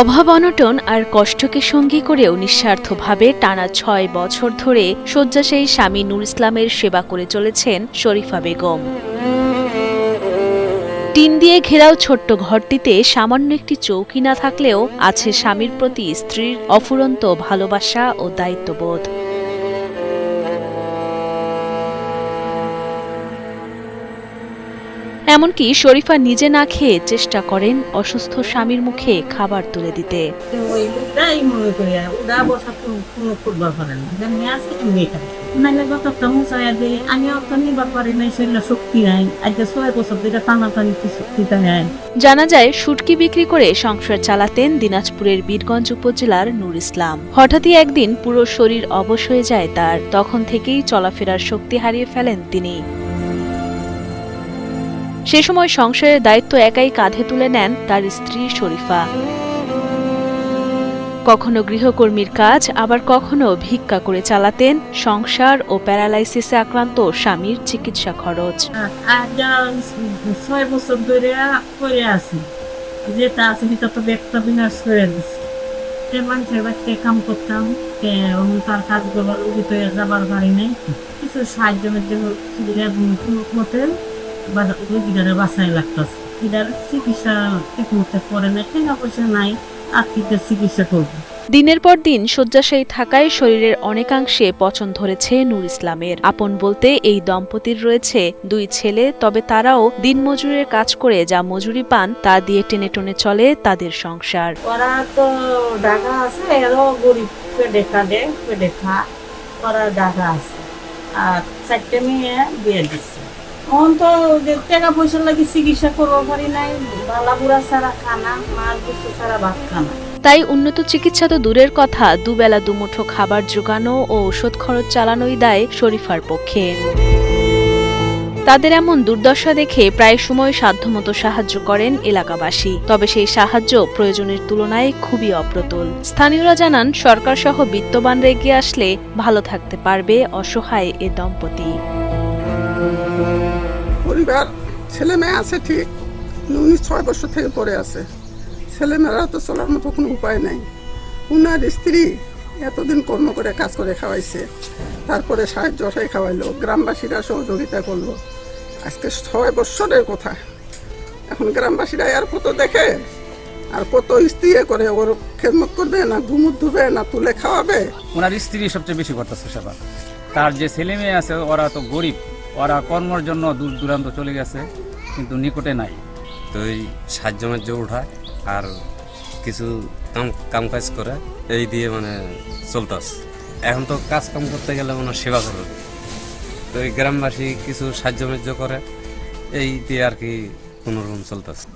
অভাব অনটন আর কষ্টকে সঙ্গী করেও নিঃস্বার্থভাবে টানা ৬ বছর ধরে শয্যাশায়ী স্বামী নূর ইসলামের সেবা করে চলেছেন শরীফা বেগম। টিন দিয়ে ঘেরাও ছোট্ট ঘরটিতে সামান্য একটি চৌকি না থাকলেও আছে স্বামীর প্রতি স্ত্রীর অফুরন্ত ভালোবাসা ও দায়িত্ববোধ। এমনকি শরীফা নিজে না খেয়ে চেষ্টা করেন অসুস্থ স্বামীর মুখে খাবার তুলে দিতে। জানা যায় শুটকি বিক্রি করে সংসার চালাতেন দিনাজপুরের বীরগঞ্জ উপজেলার নূর ইসলাম। হঠাৎই একদিন পুরো শরীর অবশ হয়ে যায় তার। তখন থেকেই চলাফেরার শক্তি হারিয়ে ফেলেন তিনি। সে সময় সংসারের দায়িত্ব একাই কাঁধে তুলে নেন তার স্ত্রী শরীফা। কখনো গৃহকর্মীর কাজ, আবার কখনো ভিক্ষা করে চালাতেন সংসার ও প্যারালাইসিসে আক্রান্ত স্বামীর চিকিৎসা খরচ। ৬ বছর ধরে করে আছি, যেটা আছে সেটা তো ব্যক্ত বিনাশ করে দিচ্ছে। সে মানুষের বাড়িতে কাম করতাম, তার কাজ করবার উচিত হয়ে যাবার পারি নাই। কিছু সাহায্য মতে রোজগারে বাঁচাই লাগতেছে। এটার চিকিৎসা ঠিক মতো করে না, টাকা পয়সা নাই, আর্থিক চিকিৎসা করবো। দিনের পর দিন শয্যাশায়ী থাকায় শরীরের অনেকাংশে পচন ধরেছে নূর ইসলামের। আপন বলতে এই দম্পতির রয়েছে 2 ছেলে, তবে তারাও দিনমজুরের কাজ করে যা মজুরি পান তা দিয়ে টেনে টনে চলে তাদের সংসার। ওরা তো ঢাকা আছে, এরও গরিব পেটে খাটে, পেটে খা, ওরা ঢাকা আছে। আর 4টে মেয়ে বিয়ে দিচ্ছে। এখন তো টাকা পয়সা লাগে চিকিৎসা করবো পারি নাই, বালা বুড়া ছাড়া খানা, মাছ বস্তু ছাড়া ভাত খানা। তাই উন্নত চিকিৎসা তো দূরের কথা, দুবেলা দুমুঠো খাবার জোগানো ও ওষুধ খরচ চালানোই দায় শরীফার পক্ষে। তাদের এমন দুর্দশা দেখে প্রায় সময় সাধ্যমতো সাহায্য করেন এলাকাবাসী। তবে সেই সাহায্য প্রয়োজনের তুলনায় খুবই অপ্রতুল। স্থানীয়রা জানান, সরকার সহ বিত্তবানরা এগিয়ে আসলে ভালো থাকতে পারবে অসহায় এ দম্পতি। পরিবার ছেলে মেয়ে আছে ঠিক, উনি 6 বছর থেকে পড়ে আছে। ছেলেমেয়েরা তো চলার মতো কোনো উপায় নাই। উনার স্ত্রী এতদিন কর্ম করে কাজ করে খাওয়াইছে, তারপরে সাহায্য খাওয়াইলো, গ্রামবাসীরা সহযোগিতা করলো। আজকে 6 বছরের কথা। এখন গ্রামবাসীরা আর কত দেখে, আর কত স্ত্রী করে ওর খেদমত করবে, না ঘুমুর ধুবে, না তুলে খাওয়াবে। ওনার স্ত্রী সবচেয়ে বেশি করতেছে সেবা। তার যে ছেলে মেয়ে আছে ওরা তো গরিব, ওরা কর্মের জন্য দূর দূরান্ত চলে গেছে, কিন্তু নিকটে নাই। তো এই সাহায্য মাহ্য উঠায় আর কিছু কাম কাজ করে, এই দিয়ে মানে চলতেছে। এখন তো কাজ কাম করতে গেলে মানে সেবা করবে, তো এই গ্রামবাসী কিছু সাহায্য মাহ্য করে, এই দিয়ে আর কি কোনোরকম চলতেছে।